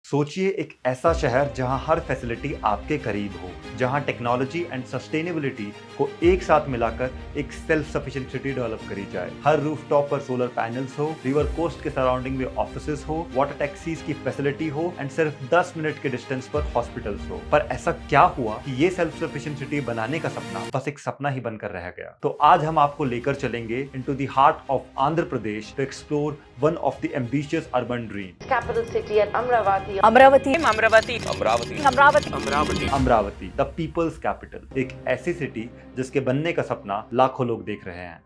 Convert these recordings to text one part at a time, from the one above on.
सोचिए एक ऐसा शहर जहां हर फैसिलिटी आपके करीब हो, जहां टेक्नोलॉजी एंड सस्टेनेबिलिटी को एक साथ मिलाकर एक सेल्फ सफिशिएंट सिटी डेवलप करी जाए। हर रूफटॉप पर सोलर पैनल्स हो, रिवर कोस्ट के सराउंडिंग में ऑफिसेज हो, वाटर टैक्सीज की फैसिलिटी हो एंड सिर्फ 10 मिनट के डिस्टेंस पर हॉस्पिटल्स हो। पर ऐसा क्या हुआ कि ये सेल्फ सफिशिएंट सिटी बनाने का सपना बस एक सपना ही बनकर रह गया? तो आज हम आपको लेकर चलेंगे into the heart of Andhra Pradesh to explore one of the ambitious urban dream. Capital city at Amravati. Amravati the people's capital, एक ऐसी सिटी जिसके बनने का सपना लाखों लोग देख रहे हैं।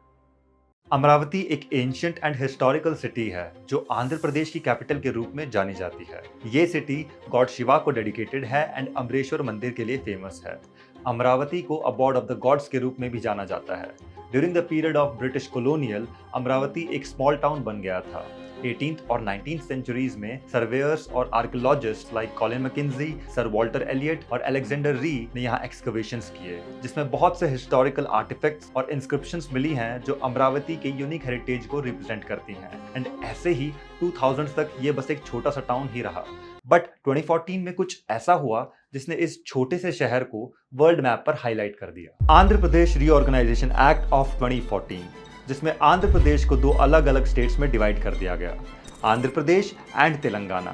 अमरावती एक एंशियंट एंड हिस्टोरिकल सिटी है जो आंध्र प्रदेश की कैपिटल के रूप में जानी जाती है। ये सिटी गॉड शिवा को डेडिकेटेड है एंड अमरेश्वर मंदिर के लिए फेमस है। अमरावती को अबॉर्ड ऑफ द गॉड्स के रूप में भी जाना जाता है। During the period of British colonial, Amravati एक स्मॉल टाउन बन गया था। 18th और 19th सेंचुरीज में सर्वेयर्स और archaeologist like Colin Mackenzie, sir Walter Elliot और अलेक्जेंडर री ने यहाँ एक्सकवेशंस किए, जिसमें बहुत से हिस्टोरिकल आर्टिफैक्ट्स और इंस्क्रिप्शंस मिली हैं जो अमरावती के यूनिक हेरिटेज को रिप्रेजेंट करती हैं। एंड ऐसे ही 2000 तक ये बस एक छोटा सा टाउन ही रहा। बट 2014 में कुछ ऐसा हुआ जिसने इस छोटे से शहर को वर्ल्ड मैप पर हाईलाइट कर दिया। Andhra Pradesh reorganisation act of 2014, जिसमें आंध्र प्रदेश को दो अलग अलग स्टेट्स में डिवाइड कर दिया गया, आंध्र प्रदेश एंड तेलंगाना।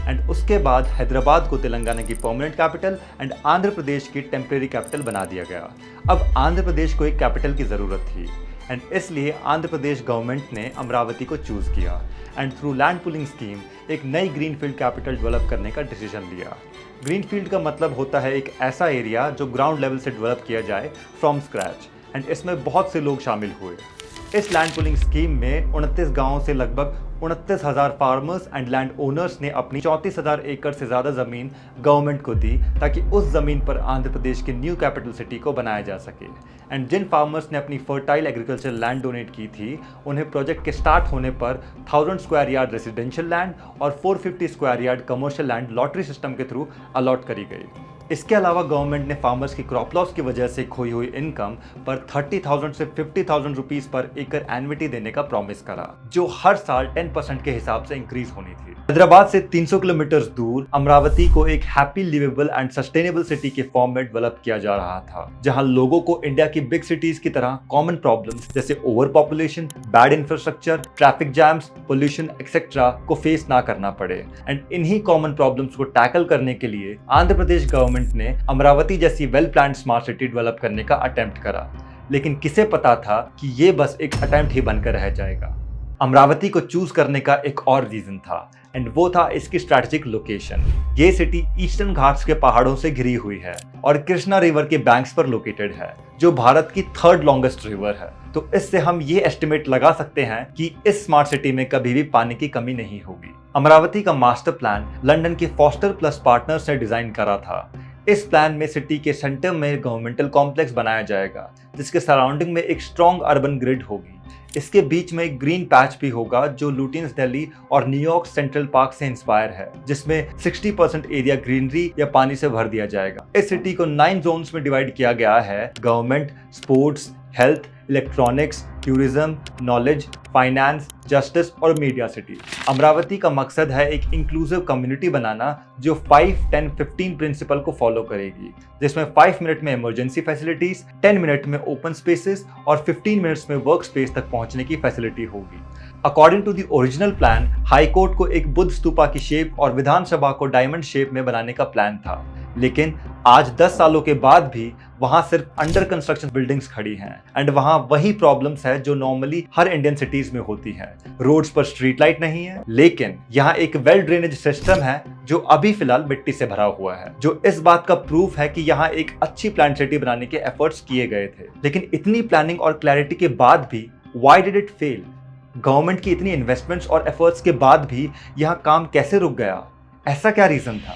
एंड उसके बाद हैदराबाद को तेलंगाना की permanent capital and Andhra Pradesh की टेम्परेरी कैपिटल बना दिया गया। अब आंध्र प्रदेश को एक कैपिटल की ज़रूरत थी एंड इसलिए आंध्र प्रदेश गवर्नमेंट ने अमरावती को चूज़ किया and through land pulling scheme एक नई ग्रीनफील्ड कैपिटल डेवलप करने का डिसीजन लिया। ग्रीनफील्ड का मतलब होता है एक ऐसा एरिया जो ग्राउंड लेवल से डेवलप किया जाए फ्रॉम स्क्रैच, एंड इसमें बहुत से लोग शामिल हुए। इस लैंड पुलिंग स्कीम में 29 गांवों से लगभग 29,000 फार्मर्स एंड लैंड ओनर्स ने अपनी 34,000 एकड़ से ज़्यादा ज़मीन गवर्नमेंट को दी ताकि उस ज़मीन पर आंध्र प्रदेश की न्यू कैपिटल सिटी को बनाया जा सके। एंड जिन फार्मर्स ने अपनी फर्टाइल एग्रीकल्चर लैंड डोनेट की थी, उन्हें प्रोजेक्ट के स्टार्ट होने पर 1000 स्क्वायर यार्ड रेजिडेंशियल लैंड और 450 square yard commercial land lottery system के थ्रू अलॉट करी गई। इसके अलावा गवर्नमेंट ने फार्मर्स की क्रॉप लॉस की वजह से खोई हुई इनकम पर 30,000 से 50,000 रुपीस पर एकड़ एन्युटी देने का प्रॉमिस करा, जो हर साल 10% के हिसाब से इंक्रीज होनी थी। हैदराबाद से 300 किलोमीटर दूर अमरावती को एक happy liveable and sustainable city के फॉर्म में डेवलप किया जा रहा था, जहां लोगों को इंडिया की बिग सिटीज की तरह कॉमन प्रॉब्लम्स जैसे over population, bad infrastructure, traffic jams, pollution etcetera को फेस ना करना पड़े। एंड इन्हीं कॉमन प्रॉब्लम्स को टैकल करने के लिए आंध्र प्रदेश गवर्नमेंट ने अमरावती जैसी well planned smart city develop करने का अटेम्प्ट करा। लेकिन किसे पता था कि ये बस एक अटेम्प्ट ही बनकर रह जाएगा। अमरावती को चूज करने का एक और रीजन था एंड वो था इसकी स्ट्रैटेजिक लोकेशन। ये सिटी ईस्टर्न घाट्स के पहाड़ों से घिरी हुई है और कृष्णा रिवर के बैंक्स पर लोकेटेड है, जो भारत की 3rd लॉन्गेस्ट रिवर है। तो इससे हम ये एस्टिमेट लगा सकते हैं कि इस स्मार्ट सिटी में कभी भी पानी की कमी नहीं होगी। अमरावती का मास्टर प्लान लंदन के फॉस्टर प्लस पार्टनर्स ने डिजाइन करा था। इस प्लान में सिटी के सेंटर में गवर्नमेंटल कॉम्प्लेक्स बनाया जाएगा, जिसके सराउंडिंग में एक स्ट्रॉन्ग अर्बन ग्रिड होगी। इसके बीच में एक ग्रीन पैच भी होगा जो लुटियंस दिल्ली और न्यूयॉर्क सेंट्रल पार्क से इंस्पायर है, जिसमें 60% एरिया ग्रीनरी या पानी से भर दिया जाएगा। इस सिटी को 9 जोन्स में डिवाइड किया गया है: government, sports, health, electronics, tourism, knowledge, finance, justice और मीडिया सिटी। अमरावती का मकसद है एक इंक्लूसिव कम्युनिटी बनाना जो 5-10-15 प्रिंसिपल को फॉलो करेगी, जिसमें 5 मिनट में इमरजेंसी फैसिलिटीज, 10 मिनट में ओपन स्पेसेस और 15 मिनट्स में वर्क स्पेस तक पहुंचने की फैसिलिटी होगी। According to the original plan, high court को एक बुद्ध स्तूपा की शेप और विधानसभा को डायमंड शेप में बनाने का प्लान था, लेकिन आज 10 सालों के बाद भी वहां सिर्फ अंडर कंस्ट्रक्शन बिल्डिंग्स खड़ी हैं एंड वहां वही प्रॉब्लम्स है जो नॉर्मली हर इंडियन सिटीज में होती हैं। रोड्स पर स्ट्रीट लाइट नहीं है, लेकिन यहाँ एक वेल ड्रेनेज सिस्टम है जो अभी फिलहाल मिट्टी से भरा हुआ है, जो इस बात का प्रूफ है कि यहाँ एक अच्छी प्लान सिटी बनाने के एफर्ट्स किए गए थे। लेकिन इतनी प्लानिंग और क्लैरिटी के बाद भी why did it fail? Government की इतनी इन्वेस्टमेंट्स और एफर्ट्स के बाद भी यहाँ काम कैसे रुक गया? ऐसा क्या रीजन था?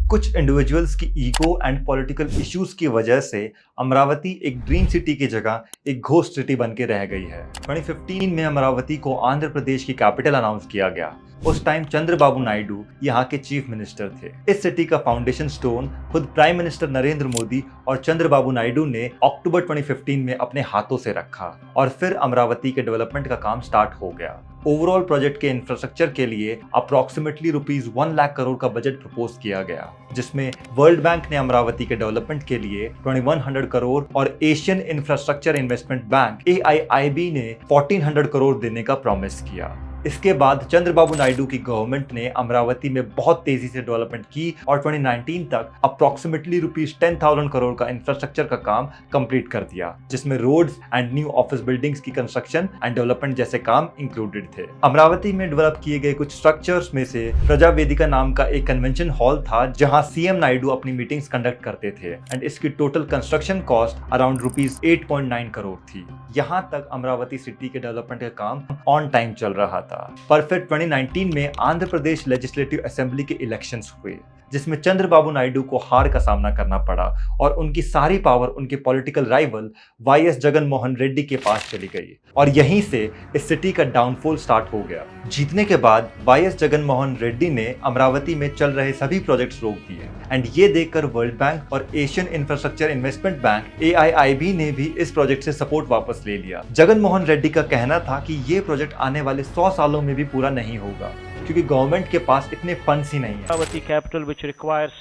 कुछ इंडिविजुअल्स की ईगो एंड पॉलिटिकल इश्यूज की वजह से अमरावती एक ड्रीम सिटी की जगह एक घोस्ट सिटी बन के रह गई है। 2015 में अमरावती को आंध्र प्रदेश की कैपिटल अनाउंस किया गया, उस टाइम चंद्रबाबू नायडू यहाँ के चीफ मिनिस्टर थे। इस सिटी का फाउंडेशन स्टोन खुद प्राइम मिनिस्टर नरेंद्र मोदी और चंद्रबाबू नायडू ने अक्टूबर 2015 में अपने हाथों से रखा और फिर अमरावती के डेवलपमेंट का काम स्टार्ट हो गया। ओवरऑल प्रोजेक्ट के इंफ्रास्ट्रक्चर के लिए अप्रोक्सीमेटली ₹1 लाख करोड़ का बजट प्रपोज किया गया, जिसमें वर्ल्ड बैंक ने अमरावती के डेवलपमेंट के लिए 2100 करोड़ और Asian infrastructure investment bank AIIB ने 1400 करोड़ देने का प्रॉमिस किया। इसके बाद चंद्रबाबू नायडू की गवर्नमेंट ने अमरावती में बहुत तेजी से डेवलपमेंट की और 2019 तक अप्रोक्सीमेटली ₹10,000 करोड़ का इंफ्रास्ट्रक्चर का काम कंप्लीट कर दिया, जिसमें roads and new office buildings की कंस्ट्रक्शन एंड डेवलपमेंट जैसे काम इंक्लूडेड थे। अमरावती में डेवलप किए गए कुछ स्ट्रक्चर्स में से प्रजा वेदिका नाम का एक कन्वेंशन हॉल था, जहां CM नायडू अपनी मीटिंग्स कंडक्ट करते थे एंड इसकी total construction cost around ₹8.9 crore थी। यहाँ तक अमरावती सिटी के डेवलपमेंट का काम ऑन टाइम चल रहा था। पर फिर 2019 में आंध्र प्रदेश लेजिस्लेटिव असेंबली के इलेक्शंस हुए, जिसमें चंद्रबाबू नायडू को हार का सामना करना पड़ा और उनकी सारी पावर उनके political rival YS Jagan Mohan Reddy के पास चली गई और यहीं से इस सिटी का डाउनफॉल स्टार्ट हो गया। जीतने के बाद YS जगन मोहन रेड्डी ने अमरावती में चल रहे सभी प्रोजेक्ट्स रोक दिए एंड ये देखकर वर्ल्ड बैंक और Asian infrastructure investment bank AIIB ने भी इस प्रोजेक्ट से सपोर्ट वापस ले लिया। जगन मोहन रेड्डी का कहना था कि ये प्रोजेक्ट आने वाले 100 सालों में भी पूरा नहीं होगा, क्योंकि गवर्नमेंट के पास इतने फंड्स ही नहीं है। Amravati capital, which requires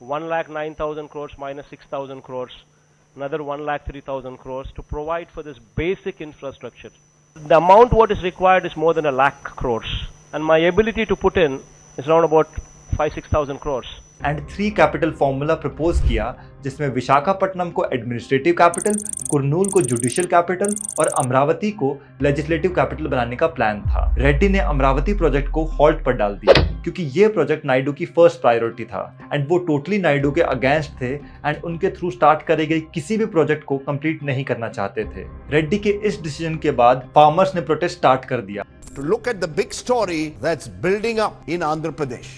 1,09,000 crores minus 6,000 crores, another 1,03,000 crores to provide for this basic infrastructure. The amount what is required is more than 1 lakh crores, and my ability to put in is around about 5,000-6,000 crores. And 3 capital formula propose किया, जिसमें विशाखापट्टनम को administrative capital, Kurnool को judicial capital और अमरावती को legislative capital बनाने का plan था। रेड्डी ने अमरावती प्रोजेक्ट को हॉल्ट पर डाल दिया क्योंकि ये प्रोजेक्ट नायडू की फर्स्ट प्रायोरिटी था एंड वो टोटली नायडू के अगेंस्ट थे एंड उनके थ्रू स्टार्ट करे गए किसी भी प्रोजेक्ट को कंप्लीट नहीं करना चाहते थे। रेड्डी के इस डिसीजन के बाद फार्मर्स ने प्रोटेस्ट स्टार्ट कर दिया। To look at the big story that's building up in Andhra Pradesh.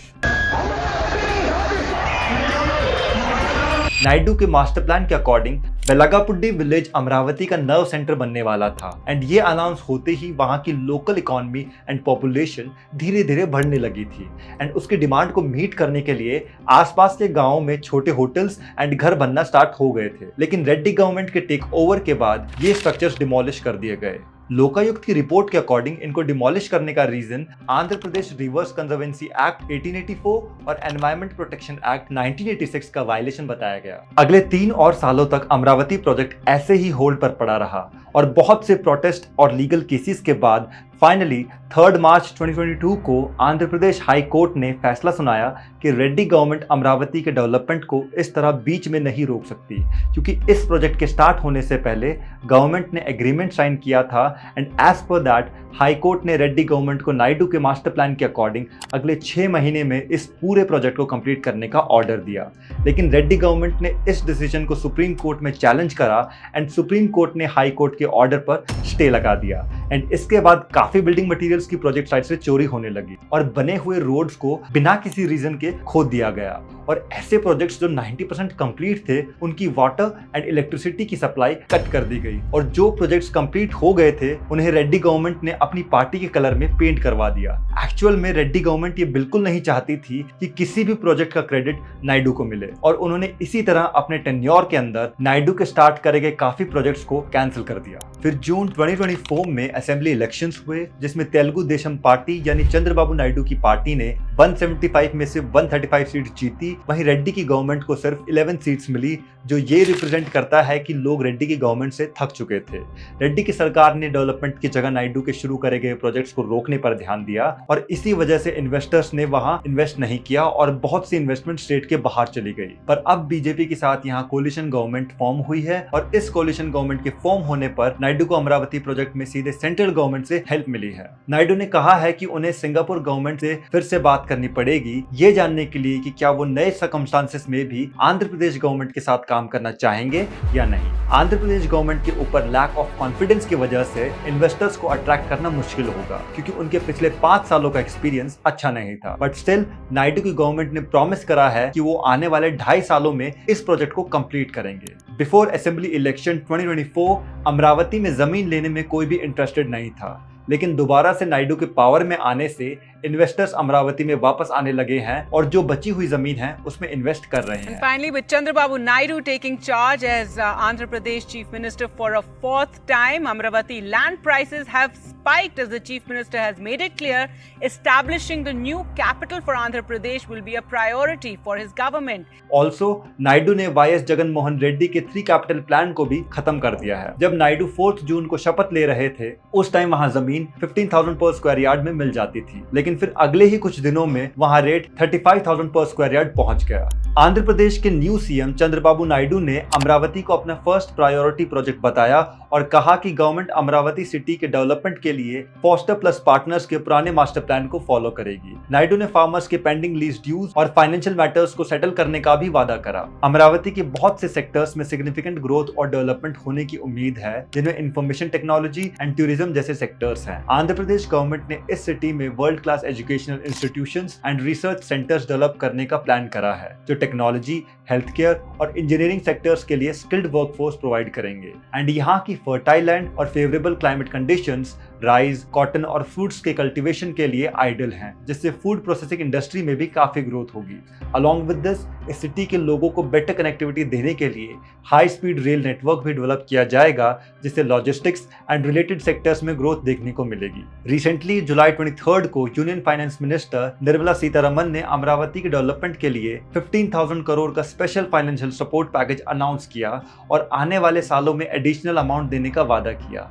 Naidu के मास्टर प्लान के अकॉर्डिंग बेलागापुड्डी विलेज अमरावती का नर्व सेंटर बनने वाला था एंड ये अनाउंस होते ही वहां की लोकल इकोनॉमी एंड पॉपुलेशन धीरे धीरे बढ़ने लगी थी एंड उसकी डिमांड को मीट करने के लिए आसपास के गांवों में छोटे होटल्स एंड घर बनना स्टार्ट हो गए थे। लेकिन रेड्डी गवर्नमेंट के टेक ओवर के बाद ये स्ट्रक्चर्स डिमोलिश कर दिए गए। लोकायुक्त की रिपोर्ट के अकॉर्डिंग इनको डिमोलिश करने का reason Andhra Pradesh reverse conservancy act 1884 और एनवायरमेंट प्रोटेक्शन एक्ट 1986 का वायलेशन बताया गया। अगले 3 और सालों तक अमरावती प्रोजेक्ट ऐसे ही होल्ड पर पड़ा रहा और बहुत से प्रोटेस्ट और लीगल केसेस के बाद फाइनली 3 मार्च 2022 को आंध्र प्रदेश हाई कोर्ट ने फैसला सुनाया कि रेड्डी गवर्नमेंट अमरावती के डेवलपमेंट को इस तरह बीच में नहीं रोक सकती, क्योंकि इस प्रोजेक्ट के स्टार्ट होने से पहले गवर्नमेंट ने एग्रीमेंट साइन किया था and as per that high court ने रेड्डी गवर्नमेंट को नायडू के मास्टर प्लान के अकॉर्डिंग अगले 6 महीने में इस पूरे प्रोजेक्ट को कंप्लीट करने का ऑर्डर दिया। लेकिन रेड्डी गवर्नमेंट ने इस डिसीजन को सुप्रीम कोर्ट में चैलेंज करा एंड सुप्रीम कोर्ट ने हाई कोर्ट के ऑर्डर पर स्टे लगा दिया एंड इसके बाद काफी बिल्डिंग मटेरियल्स की प्रोजेक्ट साइट से चोरी होने लगी और बने हुए रोड्स को बिना किसी रीजन के खोद दिया गया और ऐसे प्रोजेक्ट्स जो 90% कंप्लीट थे उनकी वाटर एंड इलेक्ट्रिसिटी की सप्लाई कट कर दी गई और जो प्रोजेक्ट्स कंप्लीट हो गए थे उन्हें रेड्डी गवर्नमेंट ने अपनी पार्टी के कलर में पेंट करवा दिया। एक्चुअल में रेड्डी गवर्नमेंट ये बिल्कुल नहीं चाहती थी कि किसी भी प्रोजेक्ट का क्रेडिट नायडू को मिले और उन्होंने इसी तरह अपने टेन्योर के अंदर नायडू के स्टार्ट करे गए काफी प्रोजेक्ट्स को कैंसिल कर दिया। फिर जून 2024 में असेंबली इलेक्शंस हुए, जिसमें तेलुगु देशम पार्टी यानी चंद्रबाबू नायडू की पार्टी ने 175 में से 135 सीट जीती। वहीं रेड्डी की गवर्नमेंट को सिर्फ 11 सीट्स मिली, जो ये रिप्रेजेंट करता है कि लोग रेड्डी की गवर्नमेंट से थक चुके थे। रेड्डी की सरकार ने डेवलपमेंट की जगह नायडू के शुरू करे गए प्रोजेक्ट्स को रोकने पर ध्यान दिया और इसी वजह से इन्वेस्टर्स ने वहां इन्वेस्ट नहीं किया और बहुत सी इन्वेस्टमेंट स्टेट के बाहर चली गई। पर अब बीजेपी के साथ यहाँ कोलिशन गवर्नमेंट फॉर्म हुई है और इस कोलिशन गवर्नमेंट के फॉर्म होने पर नायडू को अमरावती प्रोजेक्ट में सीधे सेंट्रल गवर्नमेंट से हेल्प मिली है। नायडू ने कहा है कि उन्हें सिंगापुर गवर्नमेंट से फिर से बात करनी पड़ेगी, ये जानने के लिए कि क्या वो नए सर्कमस्टांसेस में भी आंध्र प्रदेश गवर्नमेंट के साथ काम करना चाहेंगे या नहीं। आंध्र प्रदेश गवर्नमेंट के ऊपर लैक ऑफ कॉन्फिडेंस की वजह से इन्वेस्टर्स को अट्रैक्ट करना मुश्किल होगा, क्योंकि उनके पिछले 5 सालों का एक्सपीरियंस अच्छा नहीं था। बट स्टिल नायडू की गवर्नमेंट ने प्रॉमिस करा है कि वो आने वाले 2.5 सालों में इस प्रोजेक्ट को कंप्लीट करेंगे। बिफोर असेंबली इलेक्शन 2024 अमरावती में जमीन लेने में कोई भी इंटरेस्टेड नहीं था, लेकिन दोबारा से नायडू के पावर में आने से इन्वेस्टर्स अमरावती में वापस आने लगे हैं और जो बची हुई जमीन है उसमें इन्वेस्ट कर रहे And हैं। finally, with Chandrababu Naidu taking charge as Andhra Pradesh Chief Minister for a fourth time, Amravati land prices have spiked as the Chief Minister has made it clear establishing the new capital for Andhra Pradesh will be a priority for his government. Also Naidu ने YS Jagan Mohan Reddy के 3 capital plan को भी खत्म कर दिया है। जब नायडू 4 जून को शपथ ले रहे थे उस टाइम वहां जमीन 15,000 पर स्क्वायर यार्ड में मिल जाती थी, लेकिन फिर अगले ही कुछ दिनों में वहां रेट 35,000 पर स्क्वायर यार्ड पहुंच गया। आंध्र प्रदेश के न्यू सीएम चंद्रबाबू नायडू ने अमरावती को अपना फर्स्ट प्रायोरिटी प्रोजेक्ट बताया और कहा कि गवर्नमेंट अमरावती सिटी के डेवलपमेंट के लिए फॉस्टर प्लस पार्टनर्स के पुराने मास्टर प्लान को फॉलो करेगी। नायडू ने फार्मर्स के पेंडिंग लीज ड्यूज और फाइनेंशियल मैटर्स को सेटल करने का भी वादा करा। अमरावती के बहुत से सेक्टर्स में सिग्निफिकेंट ग्रोथ और डेवलपमेंट होने की उम्मीद है, जिनमें इंफॉर्मेशन टेक्नोलॉजी एंड टूरिज्म जैसे सेक्टर्स हैं। आंध्र प्रदेश गवर्नमेंट ने इस सिटी में world class educational institutions and research centres develop करने का प्लान करा है, जो टेक्नोलॉजी, हेल्थ केयर और इंजीनियरिंग सेक्टर्स के लिए स्किल्ड वर्कफोर्स प्रोवाइड करेंगे। एंड यहाँ की फर्टाइल लैंड और favourable climate conditions rice, cotton और फ्रूट्स के कल्टीवेशन के लिए आइडियल हैं, जिससे फूड प्रोसेसिंग इंडस्ट्री में भी काफी ग्रोथ होगी। अलॉन्ग विद दिस, इस सिटी के लोगों को बेटर कनेक्टिविटी देने के लिए हाई स्पीड रेल नेटवर्क भी डेवलप किया जाएगा, जिससे लॉजिस्टिक्स एंड रिलेटेड सेक्टर्स में ग्रोथ देखने को मिलेगी। रिसेंटली जुलाई 23 को union finance minister Nirmala Sitharaman ने अमरावती के डेवलपमेंट के लिए 15,000 करोड़ का special financial support package announce किया और आने वाले सालों में एडिशनल अमाउंट देने का वादा किया।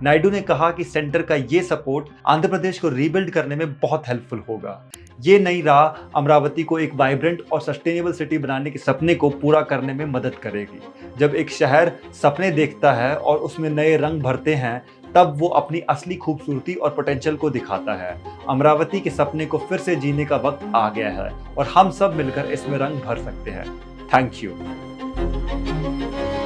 नायडू ने कहा कि सेंटर का ये सपोर्ट आंध्र प्रदेश को रीबिल्ड करने में बहुत हेल्पफुल होगा। ये नई राह अमरावती को एक वाइब्रेंट और सस्टेनेबल सिटी बनाने के सपने को पूरा करने में मदद करेगी। जब एक शहर सपने देखता है और उसमें नए रंग भरते हैं, तब वो अपनी असली खूबसूरती और पोटेंशियल को दिखाता है। अमरावती के सपने को फिर से जीने का वक्त आ गया है और हम सब मिलकर इसमें रंग भर सकते हैं। Thank you.